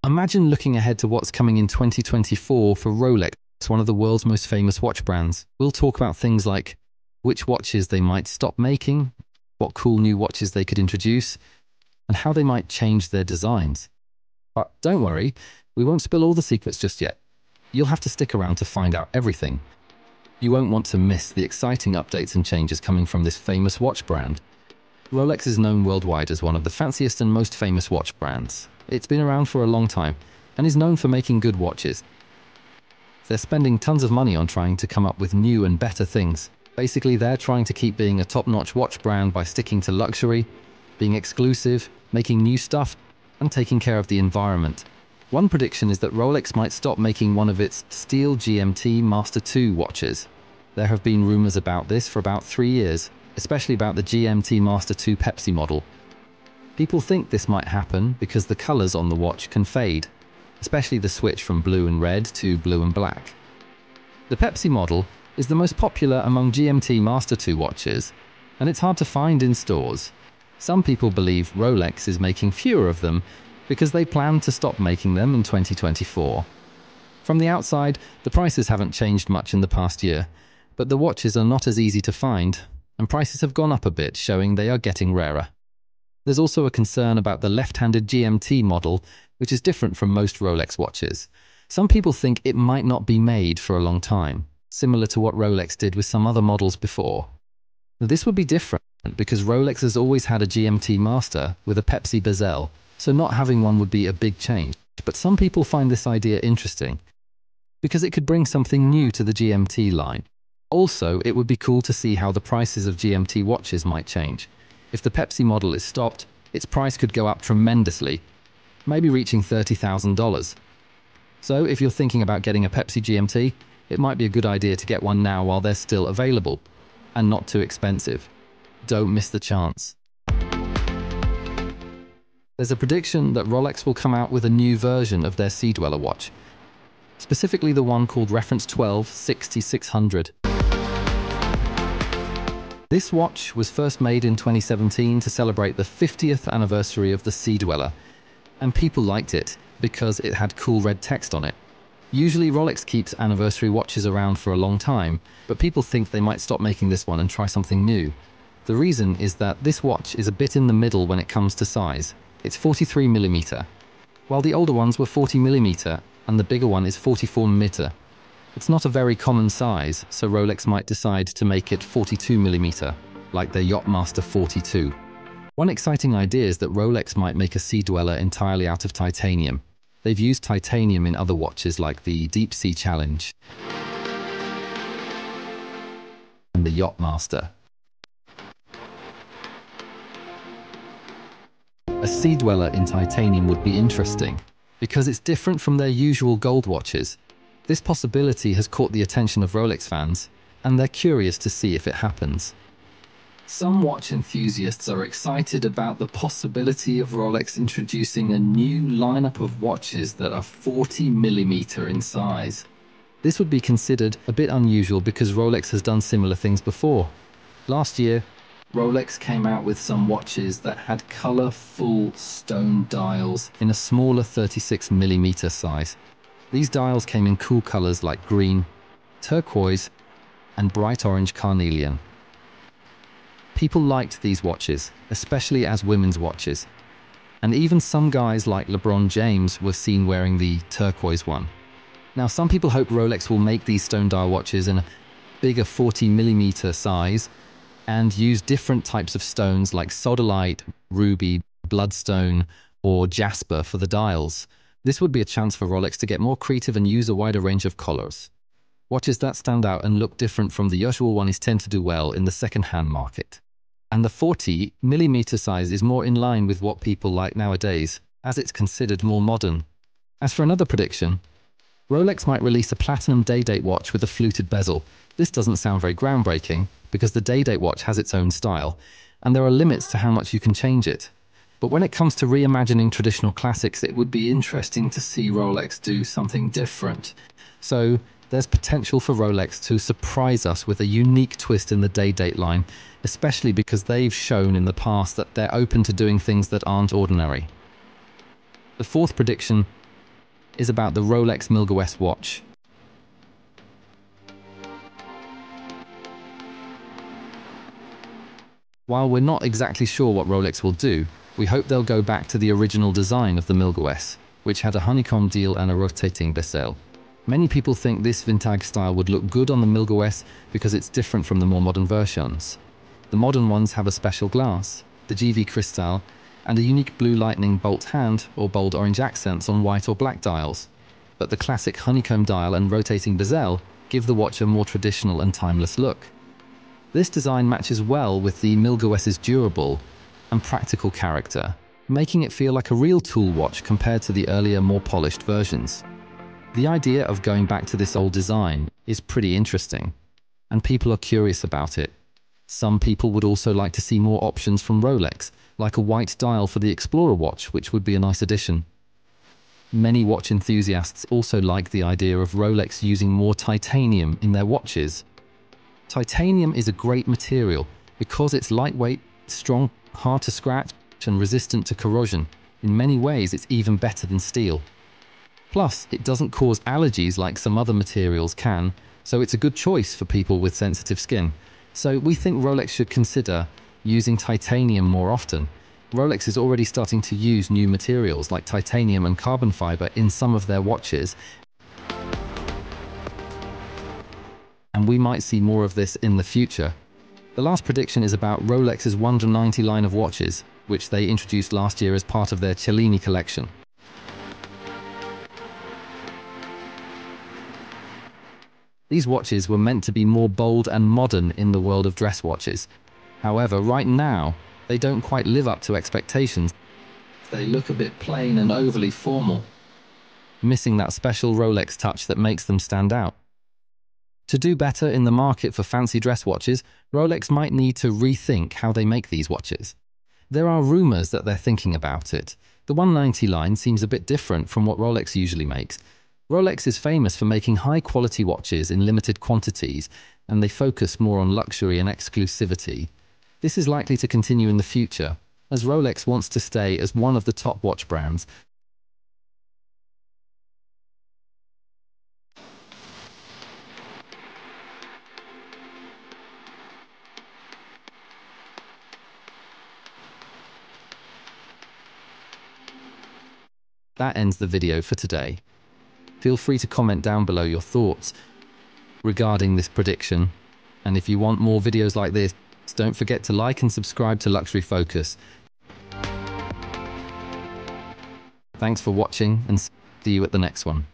Imagine looking ahead to what's coming in 2024 for Rolex, one of the world's most famous watch brands. We'll talk about things like which watches they might stop making, what cool new watches they could introduce, and how they might change their designs. But don't worry, we won't spill all the secrets just yet. You'll have to stick around to find out everything. You won't want to miss the exciting updates and changes coming from this famous watch brand. Rolex is known worldwide as one of the fanciest and most famous watch brands. It's been around for a long time and is known for making good watches. They're spending tons of money on trying to come up with new and better things. Basically, they're trying to keep being a top-notch watch brand by sticking to luxury, being exclusive, making new stuff, and taking care of the environment. One prediction is that Rolex might stop making one of its steel GMT Master II watches. There have been rumors about this for about 3 years, especially about the GMT Master II Pepsi model. People think this might happen because the colors on the watch can fade, especially the switch from blue and red to blue and black. The Pepsi model is the most popular among GMT Master II watches, and it's hard to find in stores. Some people believe Rolex is making fewer of them because they plan to stop making them in 2024. From the outside, the prices haven't changed much in the past year, but the watches are not as easy to find, and prices have gone up a bit, showing they are getting rarer. There's also a concern about the left-handed GMT model, which is different from most Rolex watches. Some people think it might not be made for a long time, similar to what Rolex did with some other models before. This would be different because Rolex has always had a GMT Master with a Pepsi bezel, so not having one would be a big change. But some people find this idea interesting because it could bring something new to the GMT line. Also, it would be cool to see how the prices of GMT watches might change. If the Pepsi model is stopped, its price could go up tremendously, maybe reaching $30,000. So if you're thinking about getting a Pepsi GMT, it might be a good idea to get one now while they're still available, and not too expensive. Don't miss the chance. There's a prediction that Rolex will come out with a new version of their Sea Dweller watch, specifically the one called Reference 12-6600. This watch was first made in 2017 to celebrate the 50th anniversary of the Sea Dweller, and people liked it because it had cool red text on it. Usually Rolex keeps anniversary watches around for a long time, but people think they might stop making this one and try something new. The reason is that this watch is a bit in the middle when it comes to size. It's 43mm, while the older ones were 40mm and the bigger one is 44mm. It's not a very common size, so Rolex might decide to make it 42mm, like their Yachtmaster 42. One exciting idea is that Rolex might make a Sea Dweller entirely out of titanium. They've used titanium in other watches like the Deep Sea Challenge and the Yachtmaster. A Sea Dweller in titanium would be interesting, because it's different from their usual gold watches. This possibility has caught the attention of Rolex fans, and they're curious to see if it happens. Some watch enthusiasts are excited about the possibility of Rolex introducing a new lineup of watches that are 40mm in size. This would be considered a bit unusual because Rolex has done similar things before. Last year, Rolex came out with some watches that had colorful stone dials in a smaller 36mm size. These dials came in cool colors like green, turquoise, and bright orange carnelian. People liked these watches, especially as women's watches. And even some guys like LeBron James were seen wearing the turquoise one. Now, some people hope Rolex will make these stone dial watches in a bigger 40mm size and use different types of stones like sodalite, ruby, bloodstone, or jasper for the dials. This would be a chance for Rolex to get more creative and use a wider range of colors. Watches that stand out and look different from the usual ones tend to do well in the second-hand market. And the 40mm size is more in line with what people like nowadays, as it's considered more modern. As for another prediction, Rolex might release a platinum day-date watch with a fluted bezel. This doesn't sound very groundbreaking, because the day-date watch has its own style, and there are limits to how much you can change it. But when it comes to reimagining traditional classics, it would be interesting to see Rolex do something different. So there's potential for Rolex to surprise us with a unique twist in the day-date line, especially because they've shown in the past that they're open to doing things that aren't ordinary. The fourth prediction is about the Rolex Milgauss S watch. While we're not exactly sure what Rolex will do, we hope they'll go back to the original design of the Milgauss S, which had a honeycomb deal and a rotating bezel. Many people think this vintage style would look good on the Milgauss S because it's different from the more modern versions. The modern ones have a special glass, the GV crystal, and a unique blue lightning bolt hand or bold orange accents on white or black dials. But the classic honeycomb dial and rotating bezel give the watch a more traditional and timeless look. This design matches well with the Milgauss S's durable and practical character, making it feel like a real tool watch compared to the earlier, more polished versions. The idea of going back to this old design is pretty interesting, and people are curious about it. Some people would also like to see more options from Rolex, like a white dial for the Explorer watch, which would be a nice addition. Many watch enthusiasts also like the idea of Rolex using more titanium in their watches. Titanium is a great material because it's lightweight, strong, hard to scratch, and resistant to corrosion. In many ways, it's even better than steel. Plus, it doesn't cause allergies like some other materials can, so it's a good choice for people with sensitive skin. So we think Rolex should consider using titanium more often. Rolex is already starting to use new materials like titanium and carbon fiber in some of their watches, and we might see more of this in the future. The last prediction is about Rolex's 190 line of watches, which they introduced last year as part of their Cellini collection. These watches were meant to be more bold and modern in the world of dress watches. However, right now, they don't quite live up to expectations. They look a bit plain and overly formal, missing that special Rolex touch that makes them stand out. To do better in the market for fancy dress watches, Rolex might need to rethink how they make these watches. There are rumors that they're thinking about it. The 190 line seems a bit different from what Rolex usually makes. Rolex is famous for making high-quality watches in limited quantities, and they focus more on luxury and exclusivity. This is likely to continue in the future, as Rolex wants to stay as one of the top watch brands. That ends the video for today. Feel free to comment down below your thoughts regarding this prediction. And if you want more videos like this, don't forget to like and subscribe to Luxury Focus. Thanks for watching, and see you at the next one.